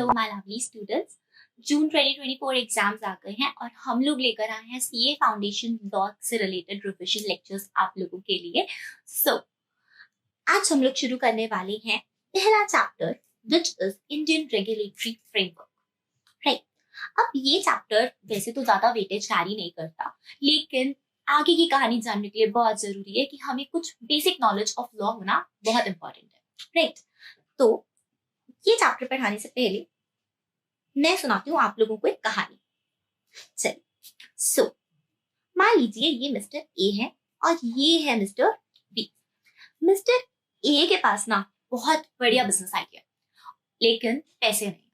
Hello my lovely students. June 2024 exams आ गए हैं और हम लोग लेकर आए हैं सीए फाउंडेशन लॉ से रिलेटेड रिविजन लेक्चर्स आप लोगों के लिए। आज हम लोग शुरू करने वाले हैं पहला chapter which is Indian regulatory framework. Right, अब ये चैप्टर वैसे तो ज्यादा वेटेज कैरी नहीं करता, लेकिन आगे की कहानी जानने के लिए बहुत जरूरी है कि हमें कुछ बेसिक नॉलेज ऑफ लॉ होना बहुत इंपॉर्टेंट है। राइट, तो ये चैप्टर पढ़ाने से पहले मैं सुनाती हूँ आप लोगों को एक कहानी। चलिए, मान लीजिए ये मिस्टर ए है और ये है मिस्टर बी। मिस्टर ए के पास ना बहुत बढ़िया बिजनेस आइडिया, लेकिन पैसे नहीं।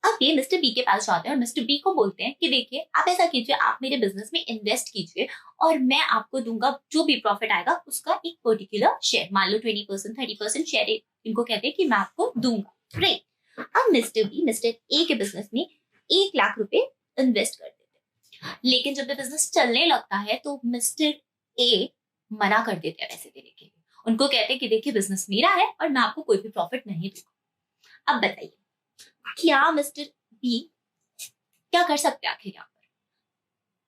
अब ये मिस्टर बी के पास जाते हैं और मिस्टर बी को बोलते हैं कि देखिए आप ऐसा कीजिए, आप मेरे बिजनेस में इन्वेस्ट कीजिए और मैं आपको दूंगा जो भी प्रॉफिट आएगा उसका एक पर्टिकुलर शेयर, मान लो 20% 30% शेयर इनको कहते हैं कि मैं आपको दूंगा। राइट, अब मिस्टर बी मिस्टर ए के बिजनेस में 1 लाख रुपए इन्वेस्ट कर देते हैं, लेकिन जब बिजनेस चलने लगता है तो मिस्टर ए मना कर देते हैं पैसे देने के लिए। उनको कहते हैं कि देखिए बिजनेस मेरा है और मैं आपको कोई भी प्रॉफिट नहीं दूंगा। अब बताइए क्या मिस्टर बी क्या कर सकते हैं आखिर यहाँ पर?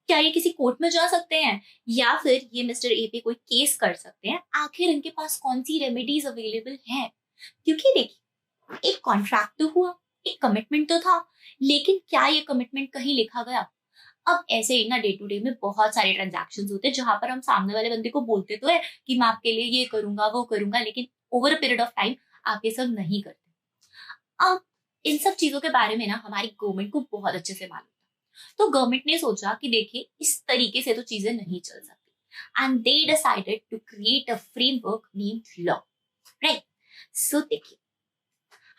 क्या ये किसी कोर्ट में जा सकते हैं या फिर ये मिस्टर ए पे कोई केस कर सकते हैं? आखिर इनके पास कौन सी रेमेडीज अवेलेबल हैं? क्योंकि देखिए एक कॉन्ट्रैक्ट तो हुआ, एक कमिटमेंट तो था, लेकिन क्या ये कमिटमेंट कहीं लिखा गया? अब ऐसे ही ना डे टू डे में बहुत सारे ट्रांजैक्शंस होते हैं जहां पर हम सामने वाले बंदे को बोलते तो है कि मैं आपके लिए ये करूंगा वो करूंगा, लेकिन over a period of time आप ये सब नहीं करते। अब इन सब चीजों के बारे में ना हमारी गवर्नमेंट को बहुत अच्छे से मालूम था, तो गवर्नमेंट ने सोचा कि देखिए इस तरीके से तो चीजें नहीं चल सकती and they decided to create a framework named law. Right, so देखिए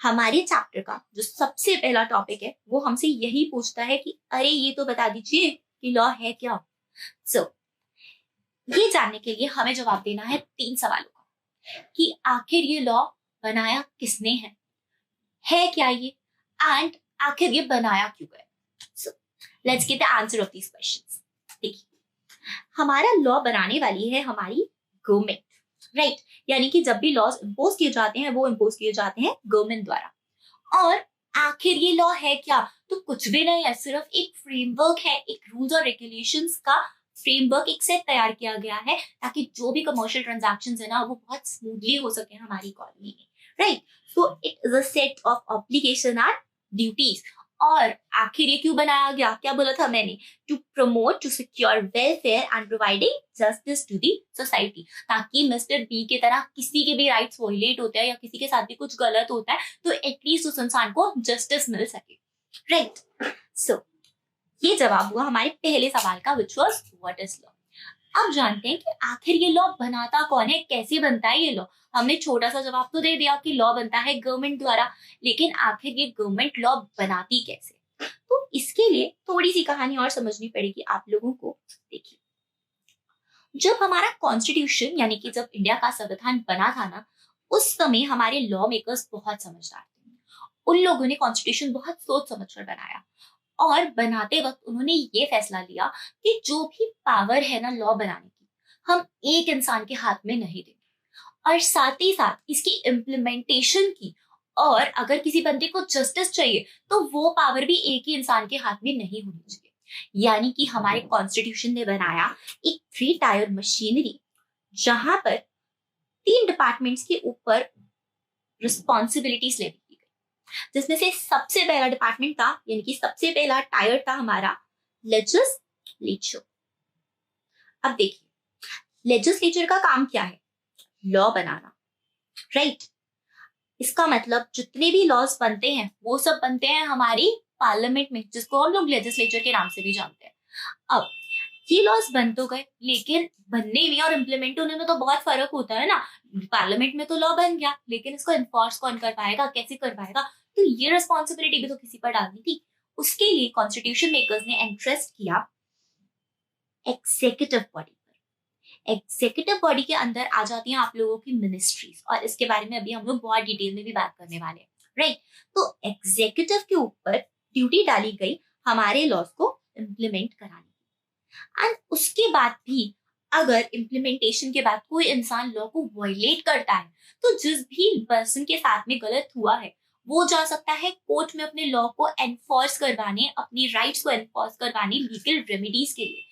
हमारे चैप्टर का जो सबसे पहला टॉपिक है वो हमसे यही पूछता है कि अरे ये तो बता दीजिए कि लॉ है क्या। ये जानने के लिए हमें जवाब देना है 3 सवालों का कि आखिर ये लॉ बनाया किसने है क्या ये, एंड आखिर ये बनाया क्यों गया। Let's get the answer of these questions. देखिए हमारा लॉ बनाने वाली है हमारी गवर्नमेंट। राइट, यानी कि जब भी लॉज इंपोज किए जाते हैं वो इंपोज किए जाते हैं गवर्नमेंट द्वारा। और आखिर ये लॉ है क्या? तो कुछ भी नहीं है, सिर्फ एक फ्रेमवर्क है, एक रूल्स और रेगुलेशंस का फ्रेमवर्क, एक सेट तैयार किया गया है ताकि जो भी कमर्शियल ट्रांजैक्शंस है ना वो बहुत स्मूथली हो सके हमारी इकोनॉमी में। Right, so it is a set of obligation and duties. और आखिर ये क्यों बनाया गया? क्या बोला था मैंने? To promote, to secure welfare and providing justice to the society, ताकि मिस्टर बी की तरह किसी के भी राइट्स वायलेट होते हैं या किसी के साथ भी कुछ गलत होता है तो एटलीस्ट उस इंसान को जस्टिस मिल सके। राइट, सो ये जवाब हुआ हमारे पहले सवाल का, which was what is law. अब जानते हैं कि आखिर ये लॉ बनाता कौन है, कैसे बनता है ये लॉ। हमने छोटा सा जवाब तो दे दिया कि लॉ बनता है गवर्नमेंट द्वारा, लेकिन आखिर ये गवर्नमेंट लॉ बनाती कैसे? तो इसके लिए थोड़ी सी कहानी और समझनी पड़ेगी आप लोगों को। देखिए जब हमारा कॉन्स्टिट्यूशन यानी कि जब इंडिया का संविधान बना था ना, उस समय हमारे लॉ मेकर्स बहुत समझदार थे। उन लोगों ने कॉन्स्टिट्यूशन बहुत सोच समझ कर बनाया और बनाते वक्त उन्होंने ये फैसला लिया कि जो भी पावर है ना लॉ बनाने की, हम एक इंसान के हाथ में नहीं देंगे, और साथ ही साथ इसकी इम्प्लीमेंटेशन की, और अगर किसी बंदे को जस्टिस चाहिए तो वो पावर भी एक ही इंसान के हाथ में नहीं होनी चाहिए। यानी कि हमारे कॉन्स्टिट्यूशन ने बनाया एक 3 टायर मशीनरी जहां पर 3 डिपार्टमेंट्स के ऊपर रिस्पॉन्सिबिलिटीज ले दी गई, जिसमें से सबसे पहला डिपार्टमेंट था यानी कि सबसे पहला टायर था हमारा लेजिस्लेचर। अब देखिए लेजिस्लेचर का काम क्या है? लॉ बनाना। राइट, इसका मतलब जितने भी लॉज बनते हैं वो सब बनते हैं हमारी पार्लियामेंट में, जिसको हम लोग लेजिस्लेचर के नाम से भी जानते हैं। अब ये लॉज बन तो गए, लेकिन बनने में और इम्प्लीमेंट होने में तो बहुत फर्क होता है ना। पार्लियामेंट में तो लॉ बन गया, लेकिन इसको इन्फोर्स कौन कर पाएगा, कैसे कर पाएगा? तो ये रिस्पॉन्सिबिलिटी भी तो किसी पर डालनी थी। उसके लिए कॉन्स्टिट्यूशन मेकर्स ने इंटरेस्ट किया एग्जीक्यूटिव बॉडी पर। एग्जीक्यूटिव बॉडी के अंदर आ जाती हैं आप लोगों की मिनिस्ट्रीज, और इसके बारे में अभी हम लोग बहुत डिटेल में भी बात करने वाले हैं। राइट, तो एग्जीक्यूटिव के ऊपर ड्यूटी डाली गई हमारे लॉज को इम्प्लीमेंट कराने की। एंड उसके बाद भी अगर इम्प्लीमेंटेशन के बाद कोई इंसान लॉ को वायलेट करता है तो जिस भी पर्सन के साथ में गलत हुआ है वो जा सकता है कोर्ट में अपने लॉ को एनफोर्स करवाने, अपनी राइट्स को एनफोर्स करवाने लीगल रेमेडीज के लिए।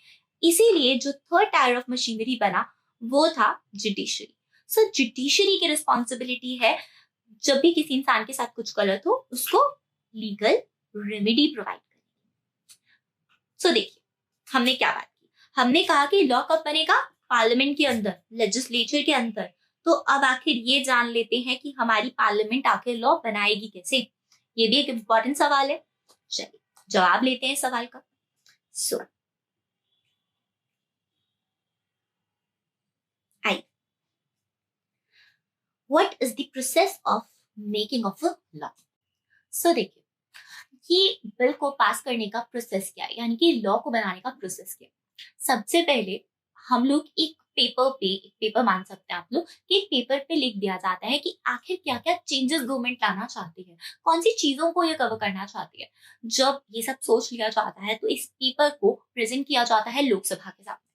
इसीलिए जो थर्ड टायर ऑफ मशीनरी बना वो था जुडिशरी। सो जुडिशरी की रिस्पॉन्सिबिलिटी है जब भी किसी इंसान के साथ कुछ गलत हो उसको लीगल रेमेडी प्रोवाइड करनी। सो देखिए हमने क्या बात की, हमने कहा कि लॉ कब बनेगा, पार्लियामेंट के अंदर, लेजिस्लेचर के अंदर। तो अब आखिर ये जान लेते हैं कि हमारी पार्लियामेंट आखिर लॉ बनाएगी कैसे। ये भी एक इम्पोर्टेंट सवाल है, चलिए जवाब लेते हैं सवाल का। So what is the process of making of a law. So देखिए ये बिल को पास करने का प्रोसेस क्या है, यानी कि लॉ को बनाने का प्रोसेस क्या है। सबसे पहले हम लोग एक पेपर मान सकते हैं आप लोग कि एक पेपर पे लिख दिया जाता है कि आखिर क्या क्या चेंजेस गवर्नमेंट लाना चाहती है, कौन सी चीजों को ये कवर करना चाहती है। जब ये सब सोच लिया जाता है तो इस पेपर को प्रेजेंट किया जाता है लोकसभा के सामने।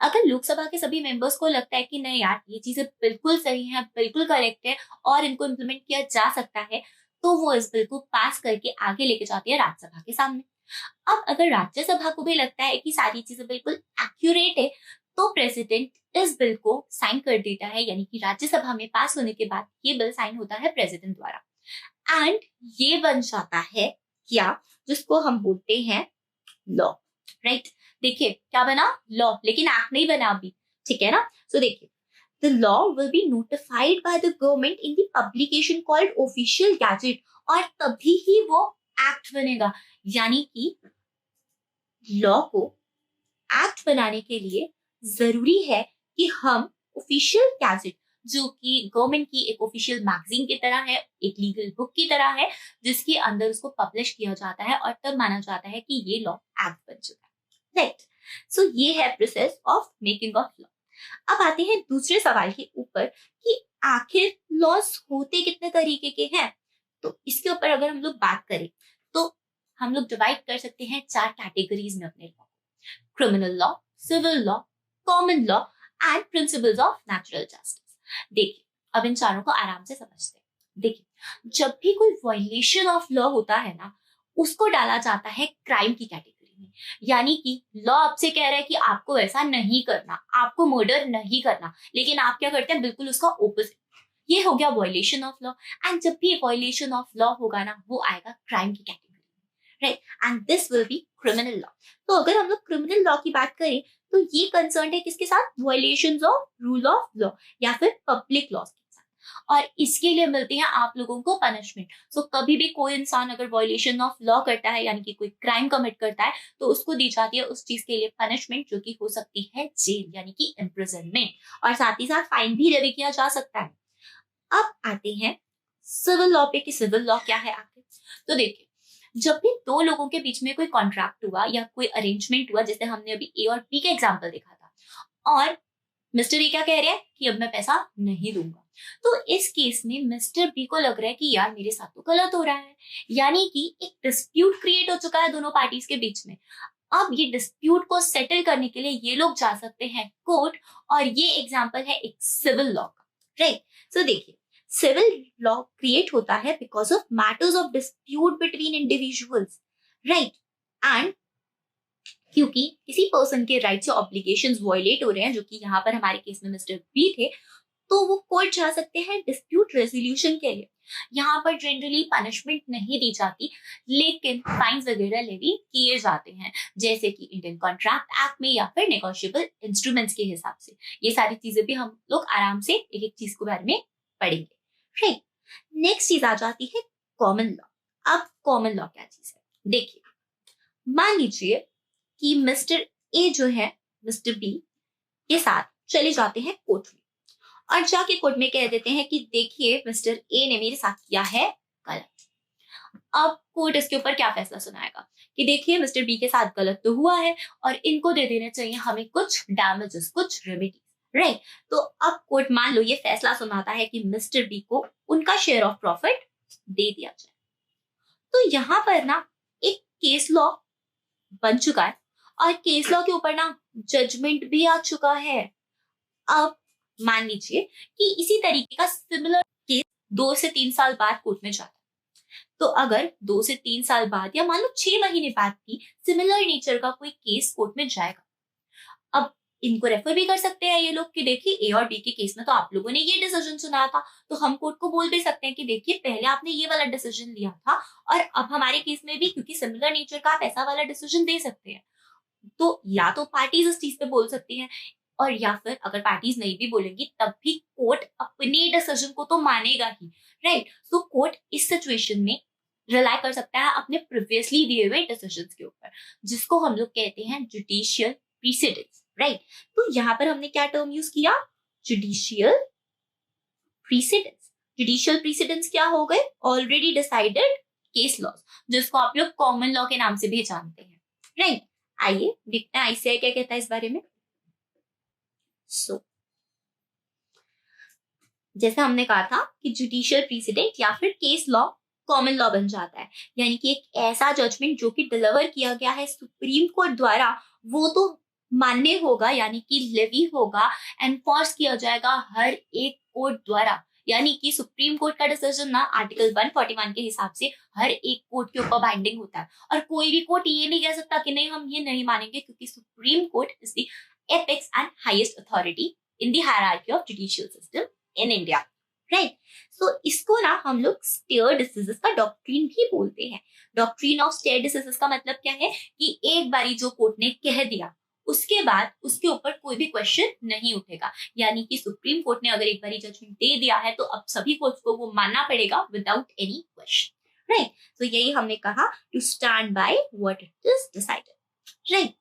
अगर लोकसभा के सभी मेंबर्स को लगता है कि नहीं यार ये चीजें बिल्कुल सही है, बिल्कुल करेक्ट है और इनको इम्प्लीमेंट किया जा सकता है, तो वो इस बिल को पास करके आगे लेके जाती है राज्यसभा के सामने। अब अगर राज्यसभा को भी लगता है कि सारी चीजें बिल्कुल एक्यूरेट है तो प्रेसिडेंट इस बिल को साइन कर देता है, यानी कि राज्यसभा में पास होने के बाद ये बिल साइन होता है प्रेसिडेंट द्वारा एंड ये बन जाता है क्या, जिसको हम बोलते हैं लॉ, राइट। देखिए क्या बना, लॉ, लेकिन एक्ट नहीं बना अभी, ठीक है ना। सो देखिए the law will be notified by the government in the publication called official gazette और तभी ही वो एक्ट बनेगा। यानी कि लॉ को एक्ट बनाने के लिए जरूरी है कि हम ऑफिशियल गैजेट, जो कि गवर्नमेंट की एक ऑफिशियल मैगजीन की तरह है, एक लीगल बुक की तरह है, जिसके अंदर उसको पब्लिश किया जाता है और तब माना जाता है कि ये लॉ एक्ट बन चुका है, राइट। सो ये है process of making of law. अब आते हैं दूसरे सवाल के ऊपर कि आखिर लॉस होते कितने तरीके के हैं। तो इसके ऊपर अगर हम लोग बात करें तो हम लोग डिवाइड कर सकते हैं 4 कैटेगरीज में अपने law, criminal law, civil law, common law and principles of natural justice. देखिए अब इन चारों को आराम से समझते हैं। देखिए जब भी कोई वायलेशन ऑफ लॉ होता है ना, उसको डाला जाता है क्राइम की कैटेगरी में। यानी कि लॉ आपसे कह रहा है कि आपको ऐसा नहीं करना, आपको मर्डर नहीं करना, लेकिन आप क्या करते हैं, बिल्कुल उसका ओपोजिट। ये हो गया वायलेशन ऑफ लॉ एंड जब भी वायलेशन ऑफ लॉ होगा ना वो आएगा क्राइम की कैटेगरी में, right, and this will be criminal law. तो अगर हम लोग क्रिमिनल लॉ की बात करें तो ये कंसर्न है किसके साथ, violations of rule of law या फिर पब्लिक लॉ के साथ, और इसके लिए मिलती है आप लोगों को पनिशमेंट। सो कभी भी कोई इंसान अगर वायलेशन ऑफ लॉ करता है यानी कि कोई क्राइम कमिट करता है तो उसको दी जाती है उस चीज के लिए पनिशमेंट, जो कि हो सकती है जेल यानी कि इम्प्रिजनमेंट, और साथ ही साथ फाइन भी लेवी किया जा सकता है। अब आते हैं सिविल लॉ पे कि सिविल लॉ क्या है आखिर। तो देखिए जब भी दो लोगों के बीच में कोई कॉन्ट्रैक्ट हुआ या कोई अरेंजमेंट हुआ, जैसे हमने अभी ए और बी का एग्जांपल देखा था, और मिस्टर ए क्या कह रहे हैं कि अब मैं पैसा नहीं दूंगा, तो इस केस में मिस्टर बी को लग रहा है कि यार मेरे साथ तो गलत हो रहा है, यानी कि एक डिस्प्यूट क्रिएट हो चुका है दोनों पार्टीज के बीच में। अब ये डिस्प्यूट को सेटल करने के लिए ये लोग जा सकते हैं कोर्ट, और ये एग्जांपल है एक सिविल लॉ का, राइट। सो देखिए सिविल लॉ क्रिएट होता है because of matters of dispute between individuals, right, and क्योंकि किसी पर्सन के राइट्स या ऑब्लिगेशंस वायलेट हो रहे हैं, जो कि यहाँ पर हमारे केस में मिस्टर बी थे, तो वो कोर्ट जा सकते हैं डिस्प्यूट रेजोल्यूशन के लिए। यहाँ पर जनरली पनिशमेंट नहीं दी जाती, लेकिन फाइन्स वगैरह लेवी किए जाते हैं, जैसे कि इंडियन कॉन्ट्रैक्ट एक्ट में या फिर नेगोशिएबल इंस्ट्रूमेंट्स के हिसाब से। ये सारी चीजें भी हम लोग आराम से एक एक चीज के बारे में पढ़ेंगे, राइट। नेक्स्ट चीज आ जाती है कॉमन लॉ। अब कॉमन लॉ क्या चीज है, देखिए मान लीजिए कि मिस्टर ए जो है मिस्टर बी के साथ चले जाते हैं कोर्ट में और जाके कोर्ट में कह देते हैं कि देखिए मिस्टर ए ने मेरे साथ किया है गलत। अब कोर्ट इसके ऊपर क्या फैसला सुनाएगा कि देखिए मिस्टर बी के साथ गलत तो हुआ है और इनको दे देने चाहिए हमें कुछ डैमेजेस, कुछ रेमेडीज, राइट। तो अब कोर्ट मान लो ये फैसला सुनाता है कि मिस्टर बी को उनका शेयर ऑफ प्रॉफिट दे दिया जाए। तो यहाँ पर ना एक केस लॉ बन चुका है और केस लॉ के ऊपर ना जजमेंट भी आ चुका है। अब मान लीजिए कि इसी तरीके का सिमिलर केस 2 से 3 साल बाद कोर्ट में जाता है, तो अगर 2 से 3 साल बाद या मान लो 6 महीने बाद भी सिमिलर नेचर का कोई केस कोर्ट में जाएगा, अब इनको रेफर भी कर सकते हैं ये लोग कि देखिए ए और बी के केस में तो आप लोगों ने ये डिसीजन सुनाया था, तो हम कोर्ट को बोल भी सकते हैं कि देखिए पहले आपने ये वाला डिसीजन लिया था और अब हमारे केस में भी क्योंकि सिमिलर नेचर का आप ऐसा वाला डिसीजन दे सकते हैं। तो या तो पार्टीज इस चीज पे बोल सकती हैं, और या फिर अगर पार्टीज नहीं भी बोलेंगी तब भी कोर्ट अपने डिसीजन को तो मानेगा ही, राइट। सो कोर्ट इस सिचुएशन में रिलाई कर सकता है अपने प्रीवियसली दिए हुए डिसीजंस के ऊपर, जिसको हम लोग कहते हैं जुडिशियल प्रीसिडेंस, राइट। तो यहाँ पर हमने क्या टर्म यूज किया, जुडिशियल प्रीसिडेंस। जुडिशियल प्रीसिडेंस क्या हो गए, ऑलरेडी डिसाइडेड केस लॉज, जिसको आप लोग कॉमन लॉ के नाम से भी जानते हैं, राइट। आइए देखते हैं आईसीआई क्या कहता है इस बारे में। जैसे हमने कहा था कि जुडिशियल प्रीसिडेंट या फिर केस लॉ कॉमन लॉ बन जाता है, यानी कि एक ऐसा जजमेंट जो कि डिलीवर किया गया है सुप्रीम कोर्ट द्वारा वो तो मान्य होगा, यानी कि लेवी होगा, एनफोर्स किया जाएगा हर एक कोर्ट द्वारा। यानी कि सुप्रीम कोर्ट का डिसीजन ना आर्टिकल 141 के हिसाब से हर एक कोर्ट के ऊपर बाइंडिंग होता है, और कोई भी कोर्ट ये नहीं कह सकता कि नहीं हम ये नहीं मानेंगे, क्योंकि supreme court is the apex and highest authority in the hierarchy of judicial system in India, right. So इसको ना हम लोग स्टेयर डिसीजेस का डॉक्ट्रीन भी बोलते हैं। डॉक्ट्रीन ऑफ स्टेयर डिसीजेस का मतलब क्या है कि एक बारी जो कोर्ट ने कह दिया उसके बाद उसके ऊपर कोई भी क्वेश्चन नहीं उठेगा, यानी कि सुप्रीम कोर्ट ने अगर एक बारी जजमेंट दे दिया है तो अब सभी कोर्ट्स को वो मानना पड़ेगा विदाउट एनी क्वेश्चन, राइट। तो यही हमने कहा to stand by what it is decided, right.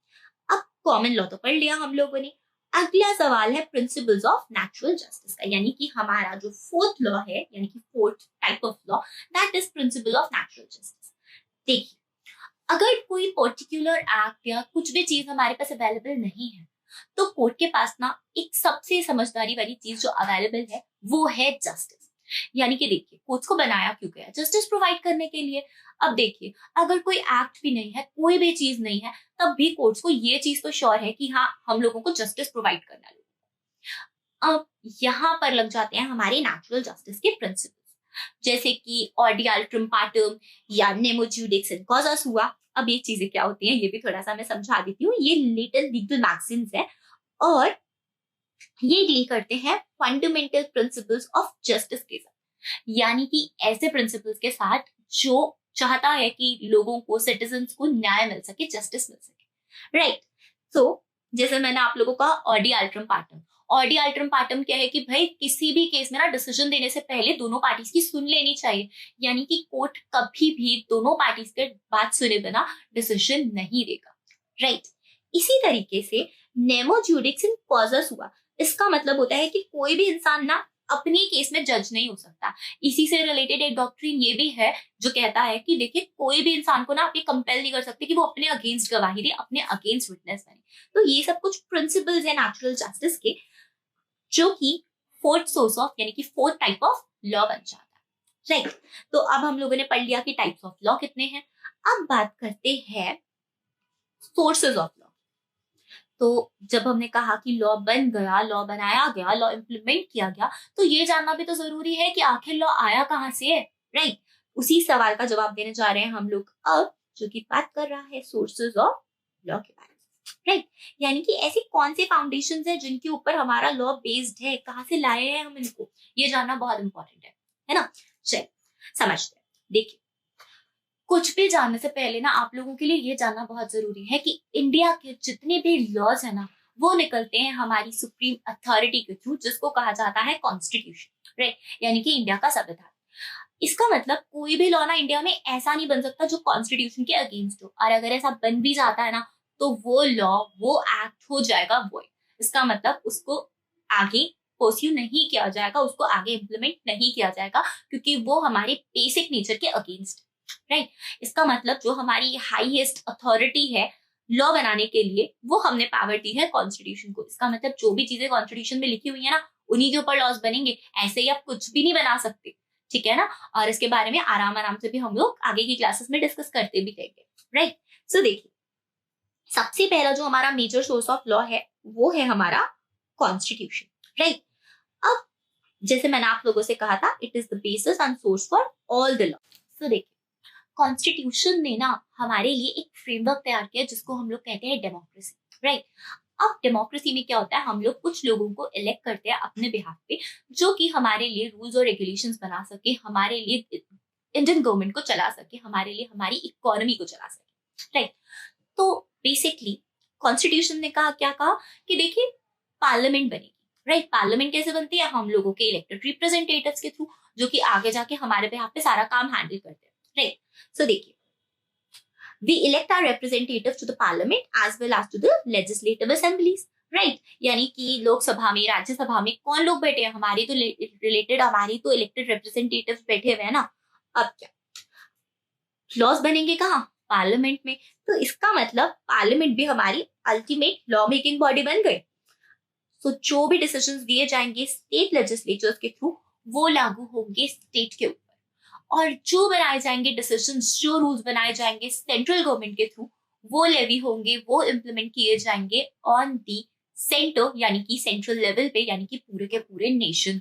अब कॉमन लॉ तो पढ़ लिया हम लोगों ने, अगला सवाल है प्रिंसिपल्स ऑफ नेचुरल जस्टिस का, यानी कि हमारा जो फोर्थ लॉ है, यानी कि fourth type of law, that is principle of natural justice. देखिए अगर कोई पर्टिकुलर एक्ट या कुछ भी चीज हमारे पास अवेलेबल नहीं है तो कोर्ट के पास ना एक सबसे समझदारी वाली चीज जो अवेलेबल है वो है जस्टिस। यानी कि देखिए कोर्ट्स को बनाया क्यों गया, जस्टिस प्रोवाइड करने के लिए। अब देखिए अगर कोई एक्ट भी नहीं है, कोई भी चीज नहीं है, तब भी कोर्ट्स को ये चीज तो श्योर है कि हाँ हम लोगों को जस्टिस प्रोवाइड करना है। अब यहाँ पर लग जाते हैं हमारे नेचुरल जस्टिस के प्रिंसिपल्स, जैसे कि ऑडी अल्ट्रम पार्टम या नेमो ज्यूडिक्स इन कॉजस हुआ। अब ये चीजें क्या होती हैं ये भी थोड़ा सा मैं समझा देती हूँ। ये लिटिल लीगल मैगजीन्स है और ये डील करते हैं फंडामेंटल प्रिंसिपल्स ऑफ जस्टिस के साथ, यानी कि ऐसे प्रिंसिपल्स के साथ जो चाहता है कि लोगों को, सिटीजन्स को न्याय मिल सके, जस्टिस मिल सके, राइट। सो जैसे मैंने आप लोगों का ऑडी अल्ट्रम पार्टम, ऑडी अल्ट्रम पार्टम क्या है कि भाई किसी भी केस में ना डिसीजन देने से पहले दोनों पार्टीज की सुन लेनी चाहिए, यानी कि कोर्ट कभी भी दोनों पार्टीज के बात सुने बिना डिसीजन नहीं देगा, राइट। इसी तरीके से नेमो ज्यूडिक्स इन कॉजस हुआ। इसका मतलब होता है कि कोई भी इंसान ना अपने केस में जज नहीं हो सकता। इसी से रिलेटेड एक डॉक्ट्रिन ये भी है जो कहता है कि देखिए कोई भी इंसान को ना आप ये कंपेल नहीं कर सकते कि वो अपने अगेंस्ट गवाही दे, अपने अगेंस्ट विटनेस बने। तो ये सब कुछ प्रिंसिपल्स है नेचुरल जस्टिस के, जो कि फोर्थ सोर्स ऑफ यानी कि फोर्थ टाइप ऑफ लॉ बन जाता है, राइट। तो अब हम लोगों ने पढ़ लिया कि टाइप्स ऑफ लॉ कितने हैं। अब बात करते हैं सोर्सेज ऑफ लॉ। तो जब हमने कहा कि लॉ बन गया, लॉ बनाया गया, लॉ इम्प्लीमेंट किया गया, तो ये जानना भी तो जरूरी है कि आखिर लॉ आया कहाँ से है, राइट। उसी सवाल का जवाब देने जा रहे हैं हम लोग अब, जो कि बात कर रहा है सोर्सेज ऑफ लॉ के बारे में, राइट। यानी कि ऐसी कौन से फाउंडेशंस हैं जिनके ऊपर हमारा लॉ बेस्ड है, कहाँ से लाए हैं हम इनको, ये जानना बहुत इंपॉर्टेंट है ना। चलिए समझते हैं। देखिए कुछ भी जानने से पहले ना आप लोगों के लिए ये जानना बहुत जरूरी है कि इंडिया के जितने भी लॉज है ना वो निकलते हैं हमारी सुप्रीम अथॉरिटी के थ्रू, जिसको कहा जाता है कॉन्स्टिट्यूशन, राइट। यानी कि इंडिया का संविधान। इसका मतलब कोई भी लॉ ना इंडिया में ऐसा नहीं बन सकता जो कॉन्स्टिट्यूशन के अगेंस्ट हो, और अगर ऐसा बन भी जाता है ना तो वो लॉ, वो एक्ट हो जाएगा वॉइड। इसका मतलब उसको आगे परस्यू नहीं किया जाएगा, उसको आगे इम्प्लीमेंट नहीं किया जाएगा, क्योंकि वो हमारे बेसिक नेचर के अगेंस्ट, राइट। इसका मतलब जो हमारी हाईएस्ट अथॉरिटी है लॉ बनाने के लिए, वो हमने पावर दी है कॉन्स्टिट्यूशन को। इसका मतलब जो भी चीजें कॉन्स्टिट्यूशन में लिखी हुई है ना उन्हीं के ऊपर लॉज बनेंगे, ऐसे ही आप कुछ भी नहीं बना सकते, ठीक है ना। और इसके बारे में आराम से भी हम लोग आगे की क्लासेस में डिस्कस करते भी रहेंगे, राइट। सो देखिए सबसे पहला जो हमारा मेजर सोर्स ऑफ लॉ है वो है हमारा कॉन्स्टिट्यूशन, राइट। अब जैसे मैंने आप लोगों से कहा था, it is the basis and source for all the law. तो देखिए, कॉन्स्टिट्यूशन ने ना हमारे लिए एक फ्रेमवर्क तैयार किया जिसको हम लोग कहते हैं डेमोक्रेसी, राइट। अब डेमोक्रेसी में क्या होता है, हम लोग कुछ लोगों को इलेक्ट करते हैं अपने बिहाफ पे, जो कि हमारे लिए रूल्स और रेगुलेशंस बना सके, हमारे लिए इंडियन गवर्नमेंट को चला सके, हमारे लिए हमारी इकोनॉमी को चला सके, राइट। तो बेसिकली कॉन्स्टिट्यूशन ने कहा, क्या कहा कि देखिए पार्लियामेंट बनेगी, राइट। पार्लियामेंट कैसे बनती है, हम लोगों के इलेक्टेड रिप्रेजेंटेटिव्स के थ्रू, जो कि आगे जाके हमारे बिहाफ पे सारा काम हैंडल करते हैं, राइट। सो देखिए, we elect our representatives to the parliament as well as to the legislative assemblies, right। यानी कि लोकसभा में, राज्यसभा में कौन लोग बैठे हैं, हमारी तो रिलेटेड, हमारी तो इलेक्टेड रिप्रेजेंटेटिव्स बैठे हुए हैं ना। अब क्या लॉज बनेंगे, कहाँ, पार्लियामेंट में। तो इसका मतलब पार्लियामेंट भी हमारी अल्टीमेट लॉ मेकिंग बॉडी बन गई। तो जो भी डिसीजंस दिए जाएंगे स्टेट लेजिस्लेचर्स के थ्रू, वो लागू होंगे स्टेट के ऊपर, और जो बनाए जाएंगे डिसीजंस, जो रूल्स बनाए जाएंगे सेंट्रल गवर्नमेंट के थ्रू, वो लेवी होंगे, वो इम्प्लीमेंट किए जाएंगे ऑन दी सेंटर, यानी कि सेंट्रल लेवल पे, यानी कि पूरे के पूरे नेशन,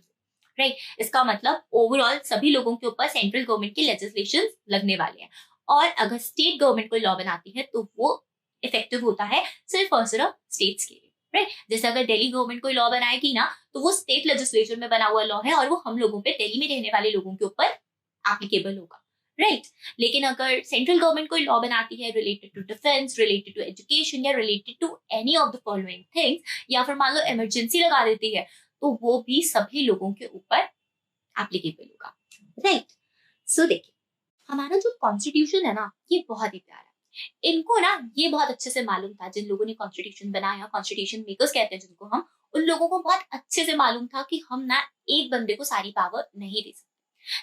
राइट। इसका मतलब ओवरऑल सभी लोगों के ऊपर सेंट्रल गवर्नमेंट के लेजिस्लेशन लगने वाले हैं। और अगर स्टेट गवर्नमेंट कोई लॉ बनाती है तो वो इफेक्टिव होता है सिर्फ और सिर्फ स्टेट्स के लिए, राइट। जैसे अगर दिल्ली गवर्नमेंट कोई लॉ बनाएगी ना, तो वो स्टेट लेजिस्लेचर में बना हुआ लॉ है और वो हम लोगों पे, दिल्ली में रहने वाले लोगों के ऊपर एप्लीकेबल होगा, राइट। लेकिन अगर सेंट्रल गवर्नमेंट कोई लॉ बनाती है related to defence, related to education या related to any of the following things, या फिर मान लो इमरजेंसी लगा देती है, तो वो भी सभी लोगों के ऊपर एप्लीकेबल होगा, राइट। सो देखिए, हमारा जो कॉन्स्टिट्यूशन है ना, ये बहुत ही प्यारा है। इनको ना ये बहुत अच्छे से मालूम था, जिन लोगों ने कॉन्स्टिट्यूशन बनाया, कॉन्स्टिट्यूशन मेकर्स कहते हैं जिनको हम, उन लोगों को बहुत अच्छे से मालूम था कि हम ना एक बंदे को सारी पावर नहीं दे सकते।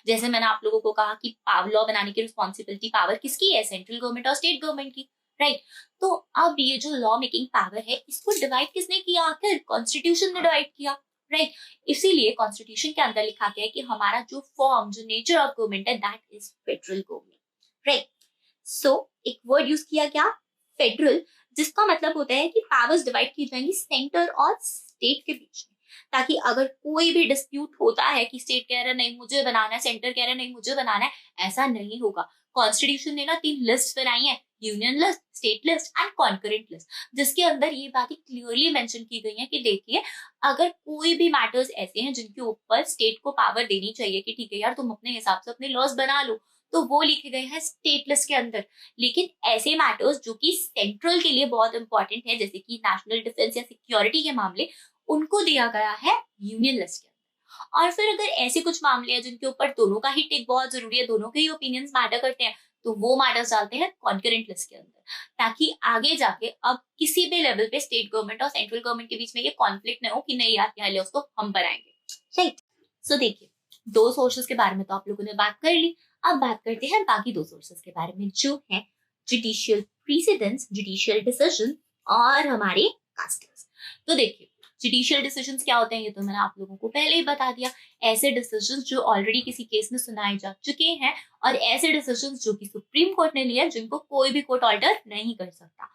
जैसे मैंने आप लोगों को कहा कि लॉ बनाने की रिस्पॉन्सिबिलिटी, पावर किसकी है, सेंट्रल गवर्नमेंट और स्टेट गवर्नमेंट की, राइट। तो अब ये जो लॉ मेकिंग पावर है, इसको डिवाइड किसने किया, आखिर कॉन्स्टिट्यूशन ने डिवाइड किया, राइट। इसीलिए कॉन्स्टिट्यूशन के अंदर लिखा गया है कि हमारा जो फॉर्म, जो नेचर ऑफ गवर्नमेंट है, that is federal government, right. So एक वर्ड यूज किया गया, फेडरल, जिसका मतलब होता है कि पावर्स डिवाइड की जाएंगी सेंटर और स्टेट के बीच में, ताकि अगर कोई भी डिस्प्यूट होता है कि स्टेट कह रहा है नहीं मुझे बनाना है, सेंटर कह रहा है नहीं मुझे बनाना है, ऐसा नहीं होगा। कॉन्स्टिट्यूशन ने ना 3 लिस्ट बनाई है, union list, state list and concurrent list, जिसके अंदर ये बातें क्लियरली मेंशन की गई है कि देखिए, अगर कोई भी मैटर्स ऐसे हैं जिनके ऊपर स्टेट को पावर देनी चाहिए कि ठीक है यार तुम अपने हिसाब से अपने लॉज बना लो, तो वो लिखे गए हैं स्टेट लिस्ट के अंदर। लेकिन ऐसे मैटर्स जो कि सेंट्रल के लिए बहुत इंपॉर्टेंट है, जैसे कि नेशनल डिफेंस या सिक्योरिटी के मामले, उनको दिया गया है यूनियन लिस्ट के अंदर। और फिर अगर ऐसे कुछ मामले हैं जिनके ऊपर दोनों का ही टिक बहुत जरूरी है, दोनों के ही ओपिनियंस मैटर करते हैं, तो वो मैटर्स डालते हैं कॉन्करेंट लिस्ट के अंदर, ताकि आगे जाके अब किसी भी लेवल पे स्टेट गवर्नमेंट और सेंट्रल गवर्नमेंट के बीच में ये कॉन्फ्लिक्ट न हो कि नहीं यार यहाँ उसको हम बनाएंगे, राइट। सो देखिए, 2 सोर्सेस के बारे में तो आप लोगों ने बात कर ली। अब बात करते हैं बाकी 2 सोर्सेस के बारे में, जो है जुडिशियल प्रीसिडेंस, जुडिशियल डिसीजन, और हमारे कास्टर्स। तो देखिए, जुडिशियल डिसीजंस क्या होते हैं, ये तो मैंने आप लोगों को पहले ही बता दिया। ऐसे डिसीजंस जो ऑलरेडी किसी केस में सुनाए जा चुके हैं, और ऐसे डिसीजंस जो कि सुप्रीम कोर्ट ने लिया, जिनको कोई भी कोर्ट ऑल्टर नहीं कर सकता।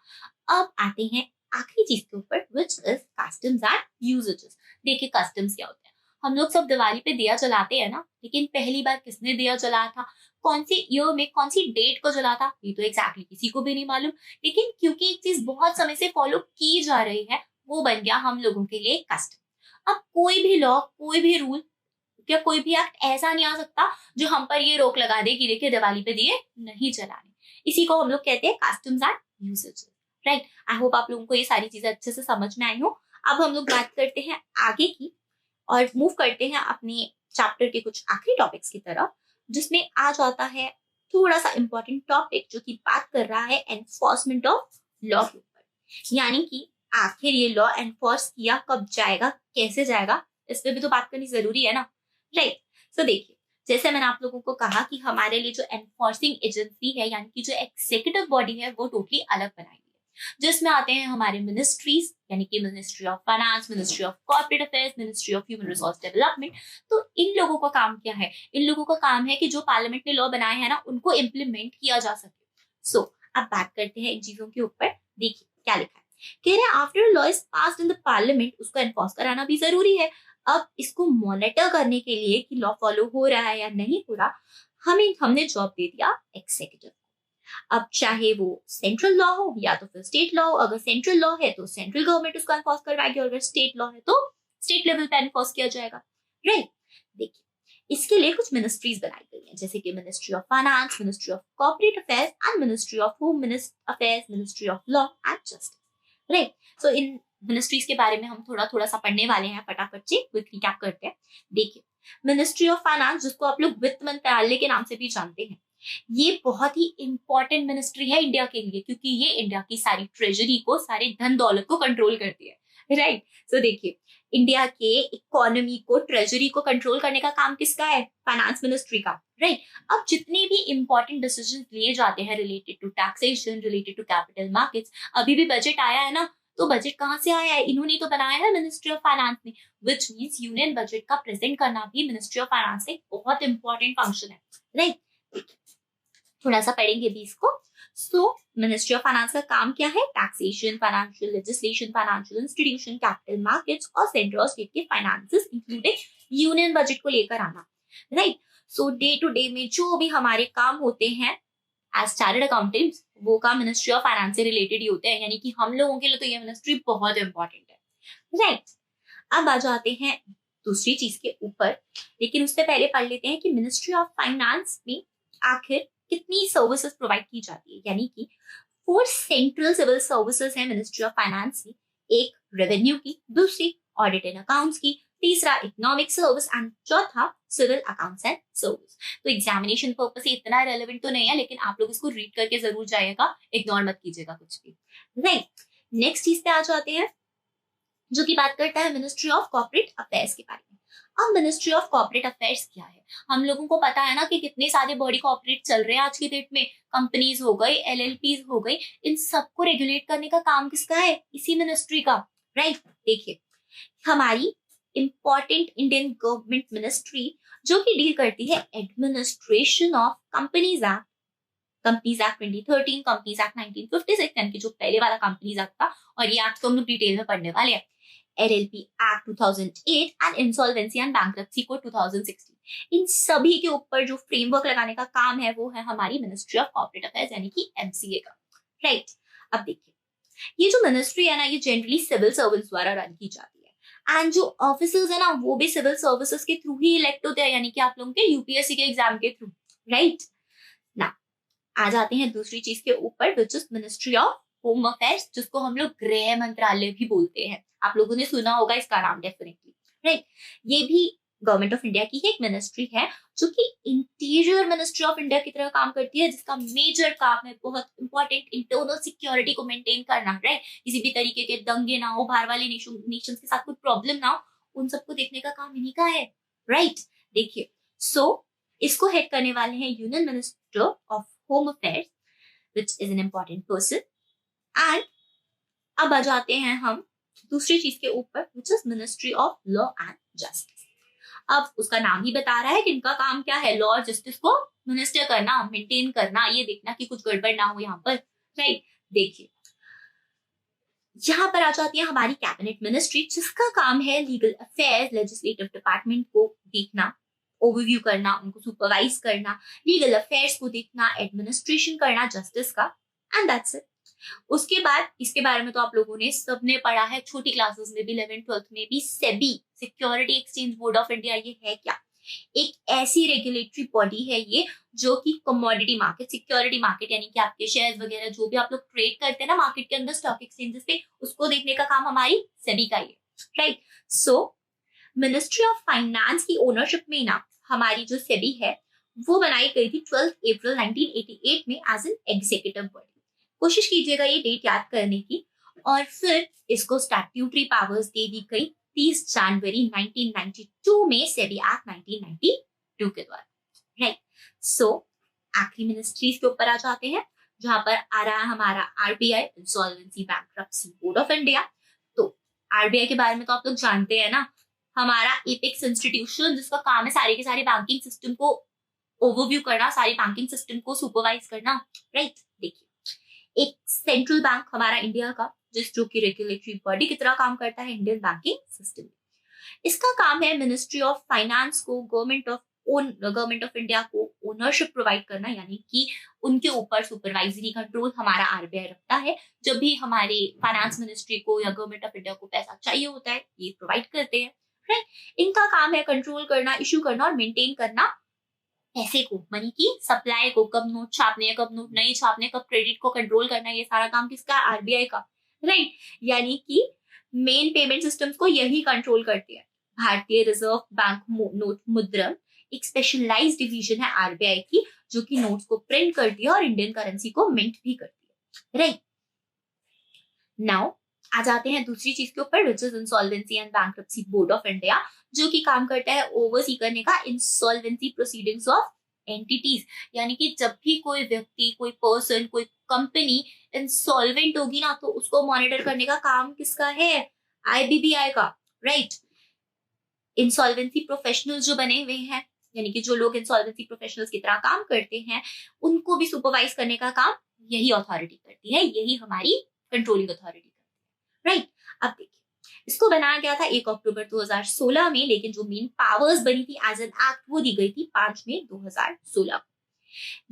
अब आते हैं आखिरी चीज के ऊपर, which is customs and usages. देखिए, कस्टम्स क्या होते हैं, हम लोग सब दिवाली पे दिया जलाते हैं ना, लेकिन पहली बार किसने दिया जलाया था, कौन सी ईयर में, कौन सी डेट को जला था, ये तो एग्जैक्टली किसी को भी नहीं मालूम। लेकिन क्योंकि एक चीज बहुत समय से फॉलो की जा रही है, वो बन गया हम लोगों के लिए कस्टम। अब कोई भी लॉ, कोई भी रूल या कोई भी एक्ट ऐसा नहीं आ सकता जो हम पर ये रोक लगा दे कि देखिए दिवाली पे दिए नहीं जलाने। इसी को हम लोग कहते हैं customs and usages, right. I hope आप लोगों को ये सारी चीजें अच्छे से समझ में आई हो। अब हम लोग बात करते हैं आगे की, और मूव करते हैं अपने चैप्टर के कुछ आखिरी टॉपिक्स की तरफ, जिसमें आ जाता है थोड़ा सा इंपॉर्टेंट टॉपिक, जो कि बात कर रहा है एनफोर्समेंट ऑफ लॉ के ऊपर। यानी कि आखिर ये लॉ एनफोर्स किया कब जाएगा, कैसे जाएगा, इस पे भी तो बात करनी जरूरी है ना, राइट। सो देखिए, जैसे मैंने आप लोगों को कहा कि हमारे लिए जो एनफोर्सिंग एजेंसी है, यानी कि जो एग्जीक्यूटिव बॉडी है, वो टोटली अलग बनाई है, जिसमें आते हैं हमारे मिनिस्ट्रीज, यानी कि ministry of finance, ministry of corporate affairs, ministry of human resource development. तो इन लोगों का काम क्या है, इन लोगों का काम है कि जो पार्लियामेंट ने लॉ बनाए हैं ना, उनको इम्प्लीमेंट किया जा सके। सो अब बात करते हैं इन चीजों के ऊपर। देखिए क्या लिखा है, कह रहे हैं after law is passed in the parliament, उसको एनफोर्स कराना भी जरूरी है। अब इसको मॉनिटर करने के लिए कि लॉ फॉलो हो रहा है या नहीं हो रहा, हमने जॉब दे दिया एग्जीक्यूटिव। अब चाहे वो सेंट्रल लॉ हो या तो फिर स्टेट लॉ हो, अगर सेंट्रल लॉ है तो सेंट्रल गवर्नमेंट उसको एनफोर्स करवाएगी, और अगर स्टेट लॉ है तो स्टेट लेवल पे एनफोर्स किया जाएगा, राइट। देखिए, इसके लिए कुछ मिनिस्ट्रीज बनाई गई हैं, जैसे कि ministry of finance, ministry of corporate affairs and ministry of home affairs, ministry of law and justice, right. So in ministries के बारे में हम थोड़ा थोड़ा सा पढ़ने वाले हैं, फटाफट से क्विक रिकैप करते हैं। देखिए, मिनिस्ट्री ऑफ फाइनेंस, जिसको आप लोग वित्त मंत्रालय के नाम से भी जानते हैं, ये बहुत ही इंपॉर्टेंट मिनिस्ट्री है इंडिया के लिए, क्योंकि ये इंडिया की सारी ट्रेजरी को, सारे धन दौलत को कंट्रोल करती है, राइट। सो देखिए, इंडिया के इकोनॉमी को, ट्रेजरी को कंट्रोल करने का काम किसका है? फाइनेंस मिनिस्ट्री का, राइट। अब जितने भी इंपॉर्टेंट डिसीजन लिए जाते हैं related to taxation, related to capital markets, अभी भी बजट आया है ना, तो बजट कहाँ से आया है? इन्होंने तो बनाया है मिनिस्ट्री ऑफ फाइनेंस ने, विच मीन्स यूनियन बजट का प्रेजेंट करना भी मिनिस्ट्री ऑफ फाइनेंस का एक बहुत इंपॉर्टेंट फंक्शन है, राइट। थोड़ा सा पढ़ेंगे भी इसको। सो मिनिस्ट्री ऑफ फाइनेंस का काम क्या है? Taxation, financial legislation, financial institution, capital markets और सेंट्रल और स्टेट के फाइनेंसेस इंक्लूडिंग यूनियन बजट को लेकर आना, right. So day to day में जो भी हमारे काम होते हैं एज चार्टर्ड अकाउंटेंट्स, वो काम मिनिस्ट्री ऑफ फाइनेंस से रिलेटेड ही होते हैं, यानी कि हम लोगों के लिए तो ये मिनिस्ट्री बहुत इंपॉर्टेंट है, राइट। अब आ जाते हैं दूसरी चीज के ऊपर, लेकिन उससे पहले पढ़ लेते हैं कि मिनिस्ट्री ऑफ फाइनेंस में आखिर कितनी सर्विसेज प्रोवाइड की जाती है, यानी कि 4 सेंट्रल सिविल सर्विसेज है मिनिस्ट्री ऑफ फाइनेंस में। एक रेवेन्यू की, दूसरी ऑडिट एंड अकाउंट्स की, तीसरा इकोनॉमिक सर्विस एंड चौथा सिविल अकाउंट्स एंड सर्विस। तो एग्जामिनेशन पर्पस से इतना रेलेवेंट तो नहीं है, लेकिन आप लोग इसको रीड करके जरूर जाइएगा, इग्नोर मत कीजिएगा कुछ भी, राइट। नेक्स्ट चीज पे आ जाते हैं, जो की बात करता है मिनिस्ट्री ऑफ कॉर्पोरेट अफेयर्स के बारे में। अब मिनिस्ट्री ऑफ कॉर्पोरेट अफेयर्स क्या है? हम लोगों को पता है ना कि कितने सारे बॉडी कॉर्पोरेट चल रहे हैं आज की डेट में, कंपनीज हो गई, एलएलपीज हो गई, इन सबको रेगुलेट करने का काम किसका है? इसी मिनिस्ट्री का, राइट। देखिए, हमारी इंपॉर्टेंट इंडियन गवर्नमेंट मिनिस्ट्री जो कि डील करती है administration of companies act, companies act 2013, companies act 1956, यानी कि जो पहले वाला कंपनीज एक्ट था, और ये एक्ट को हम लोग डिटेल में पढ़ने वाले हैं, LLP act 2008 and insolvency and bankruptcy code 2016। इन सभी के ऊपर जो फ्रेमवर्क लगाने का काम है वो है हमारी मिनिस्ट्री ऑफ कॉर्पोरेट अफेयर्स, यानी कि MCA का, राइट। अब देखिए, ये जो मिनिस्ट्री है ना, ये जनरली सिविल सर्विस द्वारा रन की जाती है, एंड जो ऑफिसर्स है ना, वो भी सिविल सर्विसेज के थ्रू ही इलेक्ट होते हैं, यानी कि आप लोगों के UPSC के एग्जाम के थ्रू, राइट ना। आ जाते हैं दूसरी चीज के ऊपर, which is ministry of home affairs, जिसको हम लोग गृह मंत्रालय भी बोलते हैं। आप लोगों ने सुना होगा इसका नाम डेफिनेटली, राइट। ये भी गवर्नमेंट ऑफ इंडिया की एक मिनिस्ट्री है, जो कि इंटीरियर मिनिस्ट्री ऑफ इंडिया की तरह काम करती है, जिसका मेजर काम है बहुत इंपॉर्टेंट इंटरनल सिक्योरिटी को मेंटेन करना, राइट। किसी भी तरीके के दंगे ना हो, बाहर वाले नेशंस के साथ कोई प्रॉब्लम ना हो, उन सबको देखने का काम इन्हीं का है, राइट। देखिए, सो इसको हेड करने वाले हैं union minister of home affairs, which is an important person. And अब आ जाते हैं हम दूसरी चीज के ऊपर, which is ministry of law and justice. अब उसका नाम ही बता रहा है कि इनका काम क्या है, लॉ और जस्टिस को मिनिस्टर करना, मेंटेन करना, ये देखना कि कुछ गड़बड़ ना हो यहाँ पर, राइट। देखिए, यहाँ पर आ जाती है हमारी कैबिनेट मिनिस्ट्री, जिसका काम है लीगल अफेयर्स, लेजिस्लेटिव डिपार्टमेंट को देखना, ओवरव्यू करना, उनको सुपरवाइज करना, लीगल अफेयर्स को देखना, एडमिनिस्ट्रेशन करना जस्टिस का, एंड दैट्स इट। उसके बाद इसके बारे में तो आप लोगों ने सबने पढ़ा है छोटी क्लासेस में भी, 11th 12th में भी। SEBI, security exchange board of India, ये है क्या? एक ऐसी रेगुलेटरी बॉडी है ये, जो कि कमोडिटी मार्केट, सिक्योरिटी मार्केट, यानी कि आपके शेयर्स वगैरह जो भी आप लोग ट्रेड करते हैं ना मार्केट के अंदर, स्टॉक एक्सचेंजेस पे, उसको देखने का काम हमारी सेबी का ही, right. So ministry of finance की ओनरशिप में ना हमारी जो सेबी है वो बनाई गई थी 12 अप्रैल 1988 में एज एन एग्जीक्यूटिव बॉडी। कोशिश कीजिएगा ये डेट याद करने की, और फिर इसको स्टैट्यूटरी पावर्स दे दी गई 30 जनवरी 1992 में सेबी एक्ट 1992 के द्वारा, राइट। सो आखिरी मिनिस्ट्रीज के ऊपर आ जाते हैं, जहां पर आ रहा है हमारा RBI, insolvency bankruptcy board of India. तो RBI के बारे में तो आप लोग जानते हैं ना, हमारा एपेक्स इंस्टीट्यूशन, जिसका काम है सारे के सारे बैंकिंग सिस्टम को ओवरव्यू करना, सारे बैंकिंग सिस्टम को सुपरवाइज करना, राइट। देखिए, एक सेंट्रल बैंक हमारा इंडिया का, जो कि रेगुलेटरी बॉडी की तरह काम करता है इंडियन बैंकिंग सिस्टम में। इसका काम है मिनिस्ट्री ऑफ फाइनेंस को government of government of India को ओनरशिप प्रोवाइड करना, यानी कि उनके ऊपर सुपरवाइजरी कंट्रोल हमारा आरबीआई रखता है। जब भी हमारे फाइनेंस मिनिस्ट्री को या गवर्नमेंट ऑफ इंडिया को पैसा चाहिए होता है, ये प्रोवाइड करते हैं, राइट। इनका काम है कंट्रोल करना, इश्यू करना और मेंटेन करना पैसे को, मनी की सप्लाई को, कब नोट छापने, कब नोट नहीं छापने, कब क्रेडिट को कंट्रोल करना, ये सारा काम किसका? आरबीआई का, राइट। यानी कि मेन पेमेंट सिस्टम्स को यही कंट्रोल करती है। भारतीय रिजर्व बैंक नोट मुद्रण एक स्पेशलाइज्ड डिवीजन है आरबीआई की, जो कि नोट्स को प्रिंट करती है और इंडियन करेंसी को मिंट भी करती है, राइट। नाउ आ जाते हैं दूसरी चीज के ऊपर, which is insolvency and bankruptcy board of India, जो कि काम करता है ओवरसी करने का इंसॉल्वेंसी प्रोसीडिंग्स ऑफ एंटिटीज। यानी कि जब भी कोई व्यक्ति, कोई पर्सन, कोई कंपनी इंसॉल्वेंट होगी ना, तो उसको मॉनिटर करने का काम किसका है? आईबीबीआई का, राइट। इंसॉल्वेंसी प्रोफेशनल्स जो बने हुए हैं, यानी कि जो लोग इंसॉल्वेंसी प्रोफेशनल्स की तरह काम करते हैं, उनको भी सुपरवाइज करने का काम यही अथॉरिटी करती है, यही हमारी कंट्रोलिंग अथॉरिटी करती है, राइट। अब देखिए, इसको बनाया गया था 1 अक्टूबर 2016 में, लेकिन जो मेन पावर्स बनी थी एज एन एक्ट वो दी गई थी 5 मई 2016।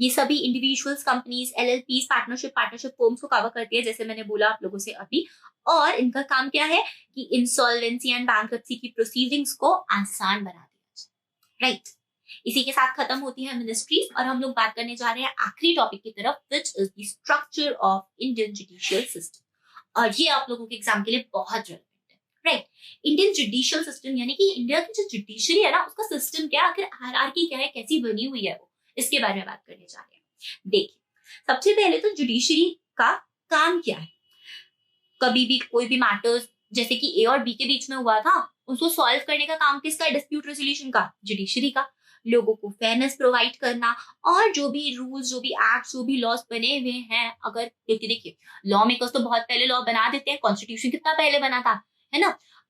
ये सभी इंडिविजुअल्स, कंपनीज, एलएलपीज, पार्टनरशिप फर्म्स को कवर करती है, जैसे मैंने बोला आप लोगों से अभी। और इनका काम क्या है कि इंसॉल्वेंसी एंड बैंक्रप्सी की प्रोसीडिंग्स को आसान बना दिया जाए, राइट। इसी के साथ खत्म होती है मिनिस्ट्रीज, और हम लोग बात करने जा रहे हैं आखिरी टॉपिक की तरफ, which is the structure of Indian judicial system. और ये आप लोगों के एग्जाम के लिए बहुत रेलेवेंट है, राइट। इंडियन जुडिशियल सिस्टम यानी कि इंडिया की जो जुडिशरी है ना, उसका सिस्टम क्या है, आखिर हायरार्की क्या है, कैसी बनी हुई है, वो इसके बारे में बात करने जा रहे हैं। देखिए, सबसे पहले तो जुडिशरी का काम क्या है। कभी भी कोई भी मैटर्स जैसे कि ए और बी के बीच में हुआ था, उसको सॉल्व करने का काम किसका? डिस्प्यूट रेजोल्यूशन का, जुडिशरी का। लोगों को फेयरनेस प्रोवाइड करना, और जो भी रूल्स, जो भी एक्ट, जो भी लॉज बने हुए हैं, अगर क्योंकि देखिए लॉ मेकर्स तो बहुत पहले लॉ बना देते हैं, कॉन्स्टिट्यूशन कितना पहले बना था, है ना।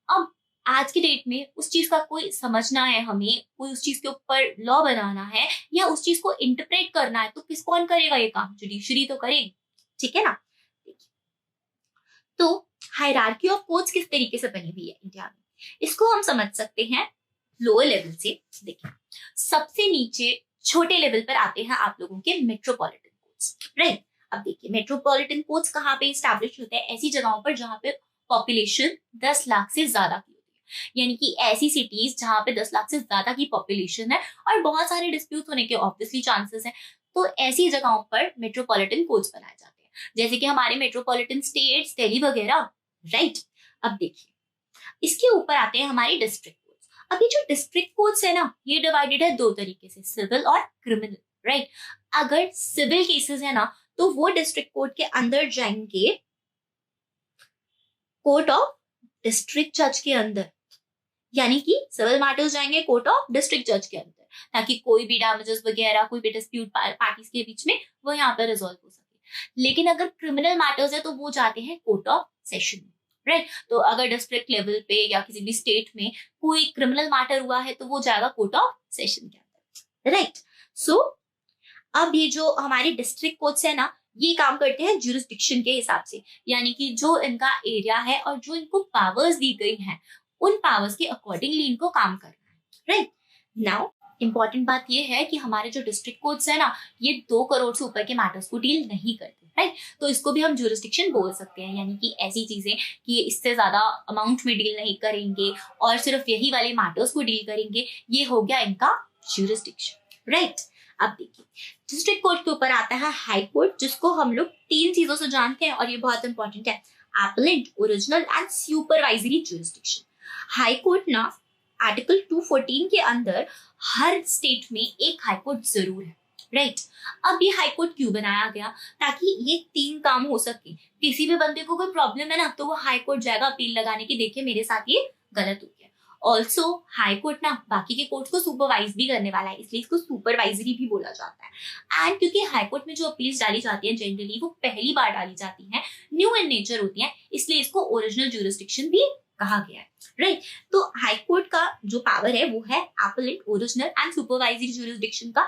अब आज की डेट में उस चीज का कोई समझना है, हमें कोई उस चीज के ऊपर लॉ बनाना है या उस चीज को इंटरप्रेट करना है, तो कौन करेगा ये काम? जुडिशरी तो करेगी, ठीक है ना। तो हायरार्की ऑफ कोर्ट्स किस तरीके से बनी हुई है इंडिया में, इसको हम समझ सकते हैं लोअर लेवल से। देखिए, सबसे नीचे छोटे लेवल पर आते हैं आप लोगों के मेट्रोपॉलिटन कोर्ट्स, राइट। अब देखिए, मेट्रोपॉलिटन कोर्ट्स कहाँ पे स्टैब्लिश होते हैं? ऐसी जगहों पर जहां पे पॉपुलेशन 10 लाख से ज्यादा की होती है, यानी कि ऐसी सिटीज जहां पे 10 लाख से ज्यादा की पॉपुलेशन है और बहुत सारे डिस्प्यूट होने के ऑब्वियसली चांसेस हैं, तो ऐसी जगहों पर मेट्रोपॉलिटन कोर्ट्स बनाए जाते हैं, जैसे कि हमारे मेट्रोपॉलिटन स्टेट्स, दिल्ली वगैरह, राइट। अब देखिए, इसके ऊपर आते हैं हमारे डिस्ट्रिक्ट कोर्ट्स। अब ये जो डिस्ट्रिक्ट कोर्ट्स है ना, ये डिवाइडेड है 2 तरीके से, सिविल और क्रिमिनल, राइट। अगर सिविल केसेस है ना, तो वो डिस्ट्रिक्ट कोर्ट के अंदर जाएंगे, कोर्ट ऑफ डिस्ट्रिक्ट जज के अंदर, यानी कि सिविल मैटर्स जाएंगे कोर्ट ऑफ डिस्ट्रिक्ट जज के अंदर, ताकि कोई भी डैमेजेस वगैरह, कोई भी डिस्प्यूट पार्टीज के बीच में वो यहाँ पर रिजॉल्व हो सके। लेकिन अगर क्रिमिनल मैटर्स है तो वो जाते हैं कोर्ट ऑफ सेशन में, राइट। तो अगर डिस्ट्रिक्ट लेवल पे या किसी भी स्टेट में कोई क्रिमिनल मैटर हुआ है तो वो जाएगा कोर्ट ऑफ सेशन के अंदर, राइट। सो अब ये जो हमारे डिस्ट्रिक्ट कोर्ट्स है ना, ये काम करते हैं ज्यूरिसडिक्शन के हिसाब से, यानी कि जो इनका एरिया है और जो इनको पावर्स दी गई हैं, उन पावर्स के अकॉर्डिंगली इनको काम करना है, राइट। नाउ इंपॉर्टेंट बात ये है कि हमारे जो डिस्ट्रिक्ट कोर्ट्स है ना, ये 2 करोड़ से ऊपर के मैटर्स को डील नहीं करते, राइट। तो इसको भी हम ज्यूरिसडिक्शन बोल सकते हैं, यानी कि ऐसी चीजें कि इससे ज्यादा अमाउंट में डील नहीं करेंगे और सिर्फ यही वाले मैटर्स को डील करेंगे, ये हो गया इनका ज्यूरिसडिक्शन, राइट। अब देखिए, डिस्ट्रिक्ट कोर्ट के ऊपर आता है हाई कोर्ट, जिसको हम लोग 3 चीजों से जानते हैं और ये बहुत इंपॉर्टेंट है, appellate, original and supervisory jurisdiction. High court ना आर्टिकल 214 के अंदर हर स्टेट में एक हाई कोर्ट जरूर है, राइट। अब ये हाई कोर्ट क्यों बनाया गया? ताकि ये 3 काम हो सके। किसी भी बंदे को कोई प्रॉब्लम है ना, तो वो हाई कोर्ट जाएगा अपील लगाने की, देखिए मेरे साथ ये गलत हो गया। ऑल्सो हाई कोर्ट ना बाकी के कोर्ट को सुपरवाइज भी करने वाला है, इसलिए इसको सुपरवाइजरी भी बोला जाता है। एंड क्योंकि हाई कोर्ट में जो अपील्स डाली जाती है जनरली वो पहली बार डाली जाती है, न्यू इन नेचर होती है, इसलिए इसको ओरिजिनल ज्यूरिसडिक्शन भी कहा गया है, राइट। तो हाई कोर्ट का जो पावर है वो है appellate, original and supervisory jurisdiction का।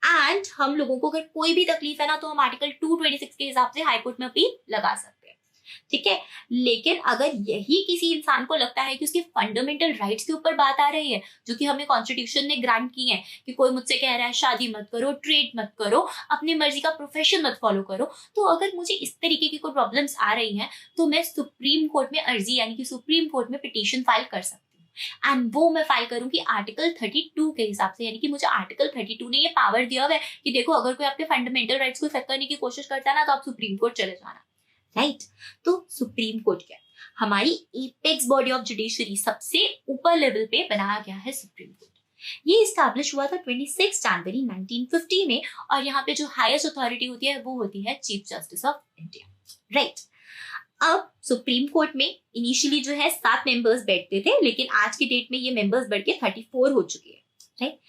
एंड हम लोगों को अगर कोई भी तकलीफ है ना, तो हम आर्टिकल 226 के हिसाब से हाई कोर्ट में अपील लगा सकते हैं। ठीक है। लेकिन अगर यही किसी इंसान को लगता है कि उसके फंडामेंटल राइट्स के ऊपर बात आ रही है, जो कि हमें कॉन्स्टिट्यूशन ने ग्रांट की है, कि कोई मुझसे कह रहा है शादी मत करो, ट्रेड मत करो, अपनी मर्जी का प्रोफेशन मत फॉलो करो, तो अगर मुझे इस तरीके की कोई प्रॉब्लम्स आ रही हैं तो मैं सुप्रीम कोर्ट में अर्जी यानी कि सुप्रीम कोर्ट में पिटीशन फाइल कर सकती हूँ। एंड वो मैं फाइल करूंगी आर्टिकल 32 के हिसाब से, यानी कि मुझे आर्टिकल 32 ने ये पावर दिया हुआ है कि देखो अगर कोई आपके फंडामेंटल राइट्स को इफेक्ट करने की कोशिश करता है ना, तो आप सुप्रीम कोर्ट चले जाना। राइट। तो सुप्रीम कोर्ट क्या है? हमारी एपेक्स बॉडी ऑफ जुडिशरी, सबसे ऊपर लेवल पे बनाया गया है सुप्रीम कोर्ट। ये इस्टेब्लिश हुआ था 26 जनवरी 1950 में, और यहाँ पे जो हाईएस्ट अथॉरिटी होती है वो होती है chief justice of India. Right. अब सुप्रीम कोर्ट में इनिशियली जो है 7 मेंबर्स बैठते थे, लेकिन आज के डेट में ये मेंबर्स बढ़ के 34 हो चुके हैं। राइट।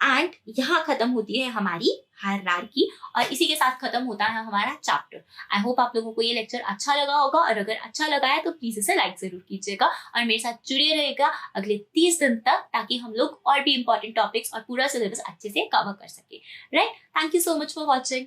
एंड यहाँ खत्म होती है हमारी हायरार्की, और इसी के साथ खत्म होता है हमारा चैप्टर। आई होप आप लोगों को ये लेक्चर अच्छा लगा होगा, और अगर अच्छा लगा है तो प्लीज इसे लाइक जरूर कीजिएगा और मेरे साथ जुड़े रहेगा अगले 30 दिन तक, ताकि हम लोग और भी इंपॉर्टेंट टॉपिक्स और पूरा सिलेबस अच्छे से कवर कर सके। Right. Thank you so much for watching.